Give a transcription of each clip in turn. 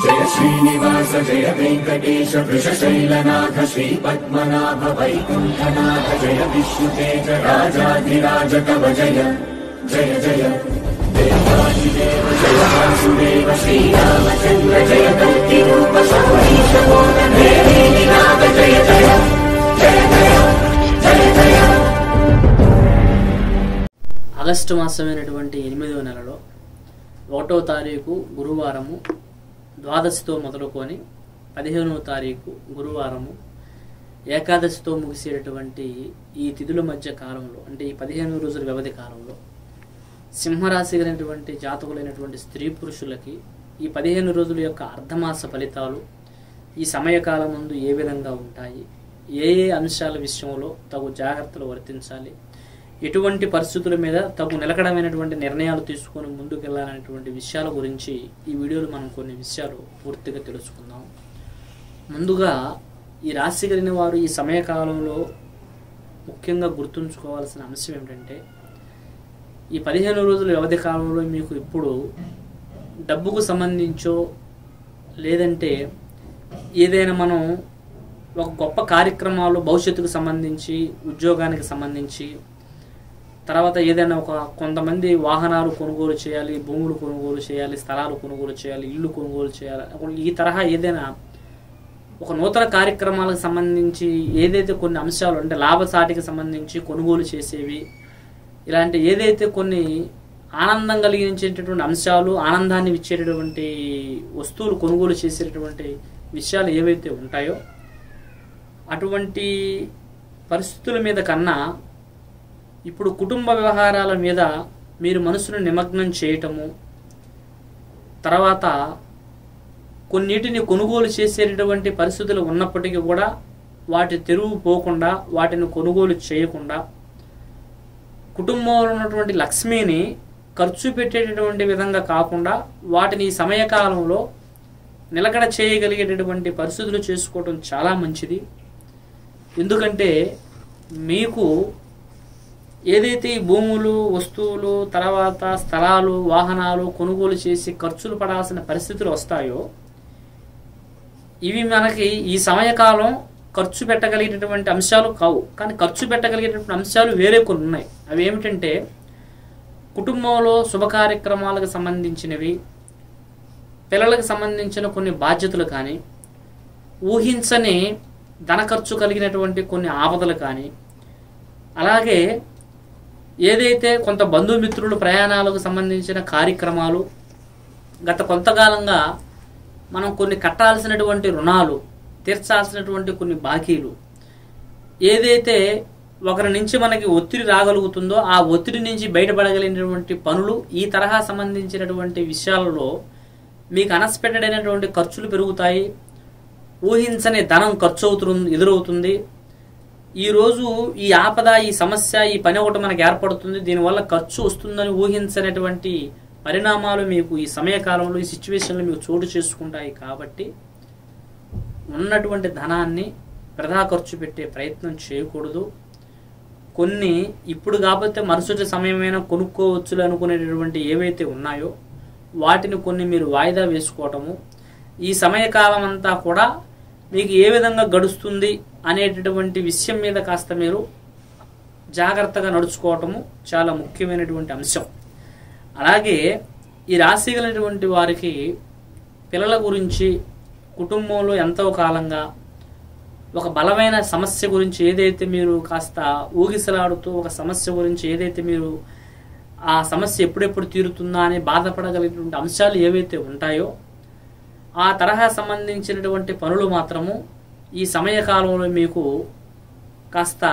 जय श्रीनिवास जय वेंकटेश वृषशैलनाथ श्रीपद्मनाभ वैकुंठनाथ जय विष्णुतेज राजाधिराज तव जय जय जय देवादिदेव जय वासुदेव श्रीरामचंद्र जय कल्किरूप शौरीश मोदन देवीनाथ जय जय जय जय जय जय। ఆగస్టు మాసమైనటువంటి 8వ నెలలో 1వ తారీఖు గురువారము ద్వాదశితో మొదలుకొని 15వ తారీఖు గురువారము ఏకాదశితో ముగిసేటటువంటి ఈ తిథుల మధ్య కాలంలో, అంటే ఈ 15 రోజుల వ్యవధి కాలంలో సింహరాశి కలిగినటువంటి జాతకులైనటువంటి స్త్రీ పురుషులకి ఈ 15 రోజుల యొక్క అర్ధమాస ఫలితాలు ఈ సమయకాలం ముందు ఏ విధంగా ఉంటాయి, ఏ ఏ అంశాల విషయంలో తగు జాగ్రత్తలు వర్తించాలి, ఎటువంటి పరిస్థితుల మీద తగు నిలకడమైనటువంటి నిర్ణయాలు తీసుకొని ముందుకెళ్లాలనేటువంటి విషయాల గురించి ఈ వీడియోలో మనం కొన్ని విషయాలు పూర్తిగా తెలుసుకుందాం. ముందుగా ఈ రాశి కలిగిన వారు ఈ సమయకాలంలో ముఖ్యంగా గుర్తుంచుకోవాల్సిన అంశం ఏమిటంటే, ఈ 15 రోజుల వ్యవధి కాలంలో మీకు ఇప్పుడు డబ్బుకు సంబంధించో లేదంటే ఏదైనా మనం ఒక గొప్ప కార్యక్రమాలు భవిష్యత్తుకు సంబంధించి, ఉద్యోగానికి సంబంధించి, తర్వాత ఏదైనా కొంతమంది వాహనాలు కొనుగోలు చేయాలి, భూములు కొనుగోలు చేయాలి, స్థలాలు కొనుగోలు చేయాలి, ఇల్లు కొనుగోలు చేయాలి, ఈ తరహా ఏదైనా ఒక నూతన కార్యక్రమాలకు సంబంధించి ఏదైతే కొన్ని అంశాలు అంటే లాభసాటికి సంబంధించి కొనుగోలు చేసేవి, ఇలాంటి ఏదైతే కొన్ని ఆనందం కలిగించేటటువంటి అంశాలు, ఆనందాన్ని ఇచ్చేటటువంటి వస్తువులు కొనుగోలు చేసేటటువంటి విషయాలు ఏవైతే ఉంటాయో అటువంటి పరిస్థితుల మీద కన్నా ఇప్పుడు కుటుంబ వ్యవహారాల మీద మీరు మనసును నిమగ్నం చేయటము, తర్వాత కొన్నిటిని కొనుగోలు చేసేటటువంటి పరిస్థితులు ఉన్నప్పటికీ కూడా వాటి తెరువు పోకుండా, వాటిని కొనుగోలు చేయకుండా, కుటుంబంలో ఉన్నటువంటి లక్ష్మిని ఖర్చు పెట్టేటటువంటి విధంగా కాకుండా వాటిని ఈ సమయకాలంలో నిలకడ చేయగలిగేటటువంటి పరిస్థితులు చేసుకోవడం చాలా మంచిది. ఎందుకంటే మీకు ఏదైతే ఈ భూములు, వస్తువులు, తర్వాత స్థలాలు, వాహనాలు కొనుగోలు చేసి ఖర్చులు పడాల్సిన పరిస్థితులు వస్తాయో ఇవి మనకి ఈ సమయకాలం ఖర్చు పెట్టగలిగేటటువంటి అంశాలు కావు. కానీ ఖర్చు పెట్టగలిగేటటువంటి అంశాలు వేరే కొన్ని ఉన్నాయి. అవి ఏమిటంటే, కుటుంబంలో శుభ కార్యక్రమాలకు సంబంధించినవి, పిల్లలకు సంబంధించిన కొన్ని బాధ్యతలు కానీ, ఊహించని ధన ఖర్చు కలిగినటువంటి కొన్ని ఆపదలు కానీ, అలాగే ఏదైతే కొంత బంధుమిత్రులు ప్రయాణాలకు సంబంధించిన కార్యక్రమాలు, గత కొంతకాలంగా మనం కొన్ని కట్టాల్సినటువంటి రుణాలు, తీర్చాల్సినటువంటి కొన్ని బాకీలు, ఏదైతే ఒకరి నుంచి మనకి ఒత్తిడి రాగలుగుతుందో ఆ ఒత్తిడి నుంచి బయటపడగలిగినటువంటి పనులు, ఈ తరహా సంబంధించినటువంటి విషయాలలో మీకు అన్ఎక్స్పెక్టెడ్ అయినటువంటి ఖర్చులు పెరుగుతాయి. ఊహించని ధనం ఖర్చు ఎదురవుతుంది. ఈరోజు ఈ ఆపద, ఈ సమస్య, ఈ పని ఒకటి మనకు ఏర్పడుతుంది, దీనివల్ల ఖర్చు వస్తుందని ఊహించనటువంటి పరిణామాలు మీకు ఈ సమయకాలంలో, ఈ సిచ్యువేషన్లో మీకు చోటు చేసుకుంటాయి. కాబట్టి ఉన్నటువంటి ధనాన్ని వృధా ఖర్చు పెట్టే ప్రయత్నం చేయకూడదు. కొన్ని ఇప్పుడు కాకపోతే మరుసటి సమయమైనా కొనుక్కోవచ్చులు అనుకునేటటువంటి ఏవైతే ఉన్నాయో వాటిని కొన్ని మీరు వాయిదా వేసుకోవటము, ఈ సమయకాలం అంతా కూడా మీకు ఏ విధంగా గడుస్తుంది అనేటటువంటి విషయం మీద కాస్త మీరు జాగ్రత్తగా నడుచుకోవటము చాలా ముఖ్యమైనటువంటి అంశం. అలాగే ఈ రాశి కలిగినటువంటి వారికి పిల్లల గురించి, కుటుంబంలో ఎంతో కాలంగా ఒక బలమైన సమస్య గురించి ఏదైతే మీరు కాస్త ఊగిసలాడుతూ ఒక సమస్య గురించి ఏదైతే మీరు ఆ సమస్య ఎప్పుడెప్పుడు తీరుతుందా అని బాధపడగలిగినటువంటి అంశాలు ఏవైతే ఉంటాయో ఆ తరహా సంబంధించినటువంటి పనులు మాత్రము ఈ సమయకాలంలో మీకు కాస్త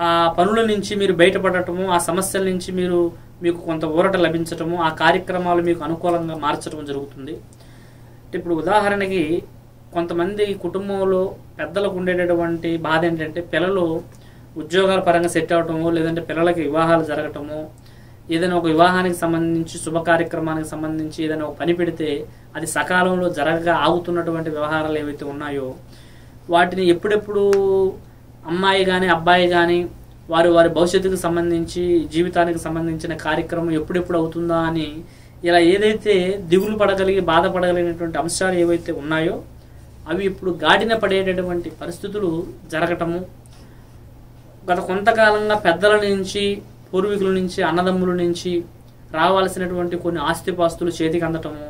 ఆ పనుల నుంచి మీరు బయటపడటము, ఆ సమస్యల నుంచి మీకు కొంత ఊరట లభించటము, ఆ కార్యక్రమాలు మీకు అనుకూలంగా మార్చడం జరుగుతుంది. ఇప్పుడు ఉదాహరణకి కొంతమంది కుటుంబంలో పెద్దలకు ఉండేటటువంటి బాధ ఏంటంటే, పిల్లలు ఉద్యోగాల పరంగా సెట్ అవటము, లేదంటే పిల్లలకి వివాహాలు జరగటము, ఏదైనా ఒక వివాహానికి సంబంధించి శుభ కార్యక్రమానికి సంబంధించి ఏదైనా ఒక పని పెడితే అది సకాలంలో జరగగా ఆగుతున్నటువంటి వ్యవహారాలు ఏవైతే ఉన్నాయో వాటిని ఎప్పుడెప్పుడు అమ్మాయి కానీ అబ్బాయి కానీ వారి భవిష్యత్తుకు సంబంధించి, జీవితానికి సంబంధించిన కార్యక్రమం ఎప్పుడెప్పుడు అవుతుందా అని ఇలా ఏదైతే దిగులు పడగలిగి బాధపడగలిగినటువంటి అంశాలు ఏవైతే ఉన్నాయో అవి ఇప్పుడు గాడిన పడేటటువంటి పరిస్థితులు జరగటము, గత కొంతకాలంగా పెద్దల నుంచి, పూర్వీకుల నుంచి, అన్నదమ్ముల నుంచి రావాల్సినటువంటి కొన్ని ఆస్తిపాస్తులు చేతికి అందటము,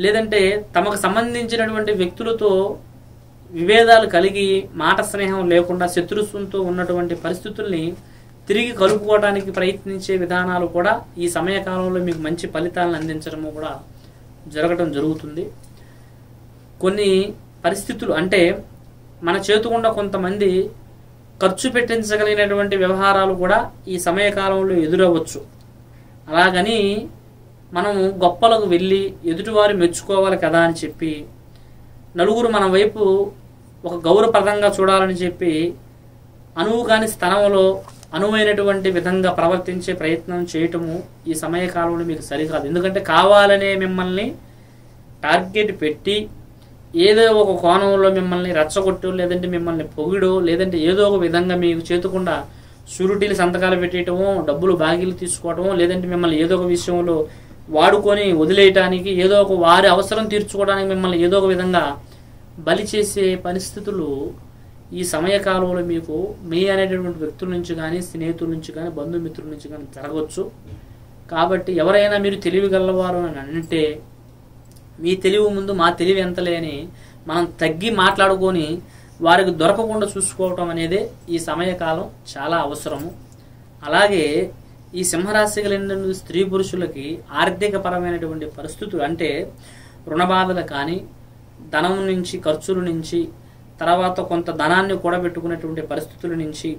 లేదంటే తమకు సంబంధించినటువంటి వ్యక్తులతో విభేదాలు కలిగి మాట స్నేహం లేకుండా శత్రుత్వంతో ఉన్నటువంటి పరిస్థితుల్ని తిరిగి కలుపుకోవడానికి ప్రయత్నించే విధానాలు కూడా ఈ సమయకాలంలో మీకు మంచి ఫలితాలను అందించడము కూడా జరగడం జరుగుతుంది. కొన్ని పరిస్థితులు అంటే మన చేతుకుండా కొంతమంది ఖర్చు పెట్టించగలిగినటువంటి వ్యవహారాలు కూడా ఈ సమయకాలంలో ఎదురవ్వచ్చు. అలాగని మనము గొప్పలకు వెళ్ళి ఎదుటివారు మెచ్చుకోవాలి కదా అని చెప్పి, నలుగురు మన వైపు ఒక గౌరవప్రదంగా చూడాలని చెప్పి అనువు కాని స్థలంలో అనువైనటువంటి విధంగా ప్రవర్తించే ప్రయత్నం చేయటము ఈ సమయకాలంలో మీకు సరికాదు. ఎందుకంటే కావాలనే మిమ్మల్ని టార్గెట్ పెట్టి ఏదో ఒక కోణంలో మిమ్మల్ని రెచ్చగొట్టో, లేదంటే మిమ్మల్ని పొగిడో, లేదంటే ఏదో ఒక విధంగా మీకు చేతుకుండా షూరిటీలు సంతకాలు పెట్టేయటమో, డబ్బులు బాకీలు తీసుకోవటమో, లేదంటే మిమ్మల్ని ఏదో ఒక విషయంలో వాడుకొని వదిలేయటానికి, ఏదో ఒక వారి అవసరం తీర్చుకోవడానికి మిమ్మల్ని ఏదో ఒక విధంగా బలి చేసే పరిస్థితులు ఈ సమయకాలంలో మీకు మీ అనేటటువంటి వ్యక్తుల నుంచి కానీ, స్నేహితుల నుంచి కానీ, బంధుమిత్రుల నుంచి కానీ జరగవచ్చు. కాబట్టి ఎవరైనా మీరు తెలివి గలవారు అని అంటే మీ తెలివి ముందు మా తెలివి ఎంతలే అని మనం తగ్గి మాట్లాడుకొని వారికి దొరకకుండా చూసుకోవటం అనేది ఈ సమయకాలం చాలా అవసరము. అలాగే ఈ సింహరాశి కలిగిన స్త్రీ పురుషులకి ఆర్థిక పరమైనటువంటి పరిస్థితులు అంటే రుణబాధలు కానీ, ధనం నుంచి, ఖర్చుల నుంచి, తర్వాత కొంత ధనాన్ని కూడబెట్టుకునేటువంటి పరిస్థితుల నుంచి,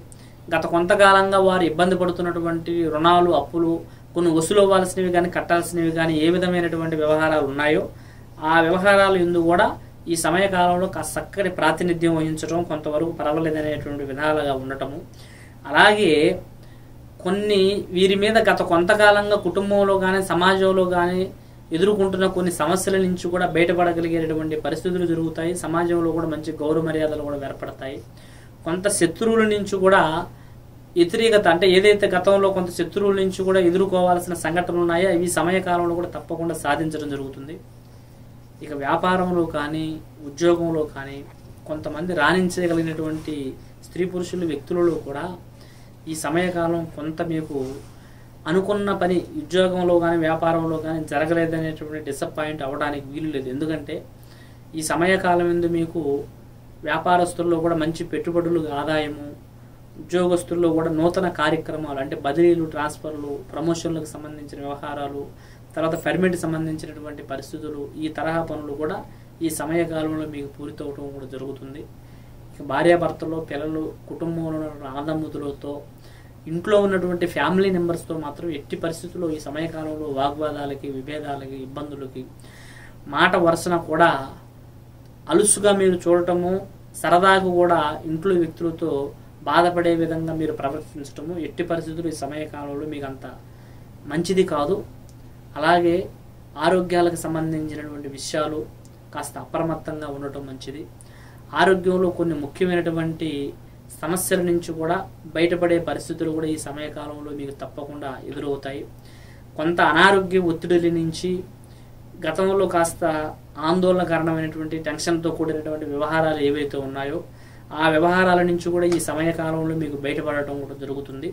గత కొంతకాలంగా వారు ఇబ్బంది పడుతున్నటువంటి రుణాలు, అప్పులు, కొన్ని వసూలు అవ్వాల్సినవి కానీ, కట్టాల్సినవి కానీ ఏ విధమైనటువంటి వ్యవహారాలు ఉన్నాయో ఆ వ్యవహారాలు ఎందుకు కూడా ఈ సమయకాలంలో కాస్త చక్కటి ప్రాతినిధ్యం వహించడం, కొంతవరకు పర్వాలేదనేటువంటి విధాలుగా ఉండటము. అలాగే కొన్ని వీరి మీద గత కొంతకాలంగా కుటుంబంలో కానీ, సమాజంలో కానీ ఎదుర్కొంటున్న కొన్ని సమస్యల నుంచి కూడా బయటపడగలిగేటటువంటి పరిస్థితులు జరుగుతాయి. సమాజంలో కూడా మంచి గౌరవ మర్యాదలు కూడా ఏర్పడతాయి. కొంత శత్రువుల నుంచి కూడా వ్యతిరేకత అంటే ఏదైతే గతంలో కొంత శత్రువుల నుంచి కూడా ఎదుర్కోవాల్సిన సంఘటనలు ఉన్నాయో అవి సమయకాలంలో కూడా తప్పకుండా సాధించడం జరుగుతుంది. ఇక వ్యాపారంలో కానీ, ఉద్యోగంలో కానీ కొంతమంది రాణించగలిగినటువంటి స్త్రీ పురుషులు వ్యక్తులలో కూడా ఈ సమయకాలం కొంత మీకు అనుకున్న పని ఉద్యోగంలో కానీ, వ్యాపారంలో కానీ జరగలేదనేటువంటి డిసప్పాయింట్ అవ్వడానికి వీలు లేదు. ఎందుకంటే ఈ సమయకాలం ఎందు మీకు వ్యాపారస్తుల్లో కూడా మంచి పెట్టుబడులు ఆదాయము, ఉద్యోగస్తుల్లో కూడా నూతన కార్యక్రమాలు అంటే బదిలీలు, ట్రాన్స్ఫర్లు, ప్రమోషన్లకు సంబంధించిన వ్యవహారాలు, తర్వాత పర్మిట్ సంబంధించినటువంటి పరిస్థితులు, ఈ తరహా పనులు కూడా ఈ సమయకాలంలో మీకు పూర్తవటం కూడా జరుగుతుంది. ఇక భార్యాభర్తలు, పిల్లలు, కుటుంబంలో ఆనందముతులతో, ఇంట్లో ఉన్నటువంటి ఫ్యామిలీ మెంబర్స్తో మాత్రం ఎట్టి పరిస్థితుల్లో ఈ సమయకాలంలో వాగ్వాదాలకి, విభేదాలకి, ఇబ్బందులకి, మాట వరుసన కూడా అలుసుగా మీరు చూడటము, సరదాకు కూడా ఇంట్లో వ్యక్తులతో బాధపడే విధంగా మీరు ప్రవర్తించటము ఎట్టి పరిస్థితులు ఈ సమయకాలంలో మీకు అంత మంచిది కాదు. అలాగే ఆరోగ్యాలకు సంబంధించినటువంటి విషయాలు కాస్త అప్రమత్తంగా ఉండటం మంచిది. ఆరోగ్యంలో కొన్ని ముఖ్యమైనటువంటి సమస్యల నుంచి కూడా బయటపడే పరిస్థితులు కూడా ఈ సమయకాలంలో మీకు తప్పకుండా ఎదురవుతాయి. కొంత అనారోగ్య ఒత్తిడిల నుంచి, గతంలో కాస్త ఆందోళనకరమైనటువంటి టెన్షన్తో కూడినటువంటి వ్యవహారాలు ఏవైతే ఉన్నాయో ఆ వ్యవహారాల నుంచి కూడా ఈ సమయకాలంలో మీకు బయటపడటం కూడా జరుగుతుంది.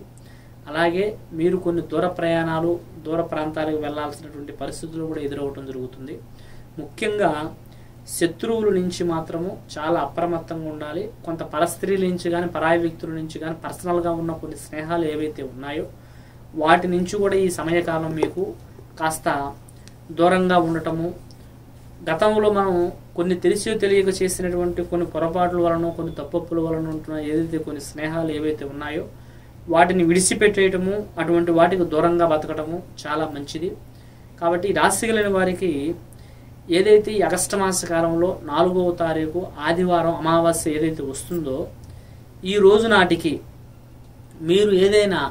అలాగే మీరు కొన్ని దూర ప్రయాణాలు, దూర ప్రాంతాలకు వెళ్లాల్సినటువంటి పరిస్థితులు కూడా ఎదురవటం జరుగుతుంది. ముఖ్యంగా శత్రువుల నుంచి మాత్రము చాలా అప్రమత్తంగా ఉండాలి. కొంత పరస్త్రీల నుంచి కానీ, పరాయి వ్యక్తుల నుంచి కానీ, పర్సనల్గా ఉన్న కొన్ని స్నేహాలు ఏవైతే ఉన్నాయో వాటి నుంచి కూడా ఈ సమయకాలం మీకు కాస్త దూరంగా ఉండటము, గతంలో మనం కొన్ని తెలిసి తెలియక చేసినటువంటి కొన్ని పొరపాట్ల వలన, కొన్ని తప్పుల వలన ఉంటున్న ఏదైతే కొన్ని స్నేహాలు ఏవైతే ఉన్నాయో వాటిని విడిచిపెట్టేయటము, అటువంటి వాటికి దూరంగా బతకటము చాలా మంచిది. కాబట్టి రాశి కలిగిన వారికి ఏదైతే ఈ ఆగస్టు మాస కాలంలో 4వ తారీఖు ఆదివారం అమావాస్య ఏదైతే వస్తుందో ఈ రోజు నాటికి మీరు ఏదైనా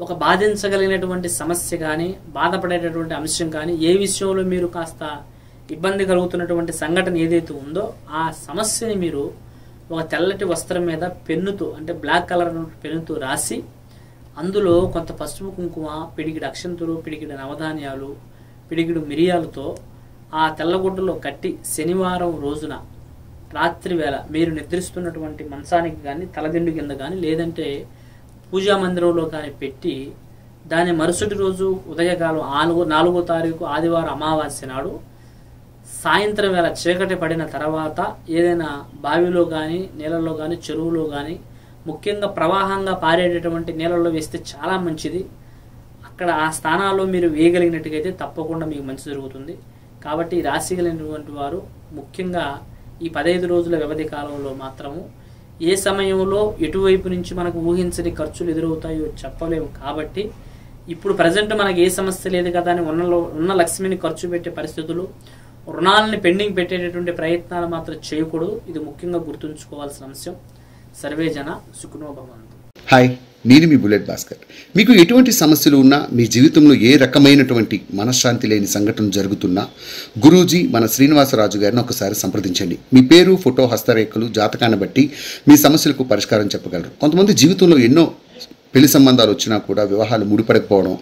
ఒక బాధించగలిగినటువంటి సమస్య కానీ, బాధపడేటటువంటి అంశం కానీ, ఏ విషయంలో మీరు కాస్త ఇబ్బంది కలుగుతున్నటువంటి సంఘటన ఏదైతే ఉందో ఆ సమస్యని మీరు ఒక తెల్లటి వస్త్రం మీద పెన్నుతో అంటే బ్లాక్ కలర్ పెన్నుతో రాసి అందులో కొంత పసుపు కుంకుమ, పిడికిడి అక్షంతులు, పిడికిడి నవధాన్యాలు, పిడిగిడు మిరియాలతో ఆ తెల్లగుడ్డలో కట్టి శనివారం రోజున రాత్రి వేళ మీరు నిద్రిస్తున్నటువంటి మంచానికి కానీ తలదిండు కింద కానీ లేదంటే పూజా మందిరంలో కానీ పెట్టి దాని మరుసటి రోజు ఉదయకాలం 4వ తారీఖు ఆదివారం అమావాస్య నాడు సాయంత్రం వేళ చీకటి పడిన తర్వాత ఏదైనా బావిలో కానీ నీళ్ళల్లో కానీ చెరువులో కానీ ముఖ్యంగా ప్రవాహంగా పారేటటువంటి నీళ్ళల్లో వేస్తే చాలా మంచిది. అక్కడ ఆ స్థానాల్లో మీరు వేయగలిగినట్టుగైతే తప్పకుండా మీకు మంచి జరుగుతుంది. కాబట్టి రాశి కలిగినటువంటి వారు ముఖ్యంగా ఈ 15 రోజుల వ్యవధి కాలంలో మాత్రము ఏ సమయంలో ఎటువైపు నుంచి మనకు ఊహించని ఖర్చులు ఎదురవుతాయో చెప్పలేము. కాబట్టి ఇప్పుడు ప్రజెంట్ మనకి ఏ సమస్య లేదు కదా అని ఉన్న లక్ష్మిని ఖర్చు పెట్టే పరిస్థితులు, రుణాలని పెండింగ్ పెట్టేటటువంటి ప్రయత్నాలు మాత్రం చేయకూడదు. ఇది ముఖ్యంగా గుర్తుంచుకోవాల్సిన అంశం. సర్వే జన సుఖినో భవంతు. హాయ్, నేను మీ బుల్లెట్ భాస్కర్. మీకు ఎటువంటి సమస్యలు ఉన్నా, మీ జీవితంలో ఏ రకమైనటువంటి మనశ్శాంతి లేని సంఘటన జరుగుతున్నా గురూజీ మన శ్రీనివాసరాజు గారిని ఒకసారి సంప్రదించండి. మీ పేరు, ఫోటో, హస్తరేఖలు, జాతకాన్ని బట్టి మీ సమస్యలకు పరిష్కారం చెప్పగలరు. కొంతమంది జీవితంలో ఎన్నో పెళ్లి సంబంధాలు వచ్చినా కూడా వివాహాలు ముడిపడకపోవడం,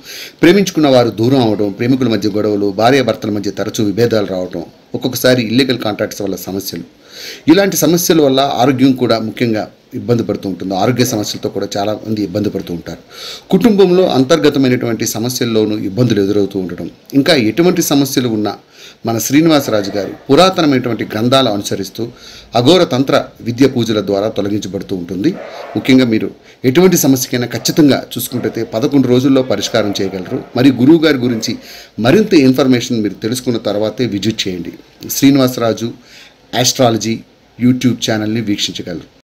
ప్రేమించుకున్న వారు దూరం అవడం, ప్రేమికుల మధ్య గొడవలు, భార్యాభర్తల మధ్య తరచూ విభేదాలు రావడం, ఒక్కొక్కసారి ఇల్లీగల్ కాంట్రాక్ట్స్ వల్ల సమస్యలు, ఇలాంటి సమస్యల వల్ల ఆరోగ్యం కూడా ముఖ్యంగా ఇబ్బంది పడుతూ ఉంటుంది. ఆరోగ్య సమస్యలతో కూడా చాలామంది ఇబ్బంది పడుతూ ఉంటారు. కుటుంబంలో అంతర్గతమైనటువంటి సమస్యల్లోనూ ఇబ్బందులు ఎదురవుతూ ఉండడం, ఇంకా ఎటువంటి సమస్యలు ఉన్నా మన శ్రీనివాసరాజు గారు పురాతనమైనటువంటి గ్రంథాలు అనుసరిస్తూ అఘోర తంత్ర విద్య పూజల ద్వారా తొలగించబడుతూ ఉంటుంది. ముఖ్యంగా మీరు ఎటువంటి సమస్యకైనా ఖచ్చితంగా చూసుకుంటే 11 రోజుల్లో పరిష్కారం చేయగలరు. మరి గురువు గారి గురించి మరింత ఇన్ఫర్మేషన్ మీరు తెలుసుకున్న తర్వాతే విజిట్ చేయండి. శ్రీనివాసరాజు ఆస్ట్రాలజీ యూట్యూబ్ ఛానల్ని వీక్షించగలరు.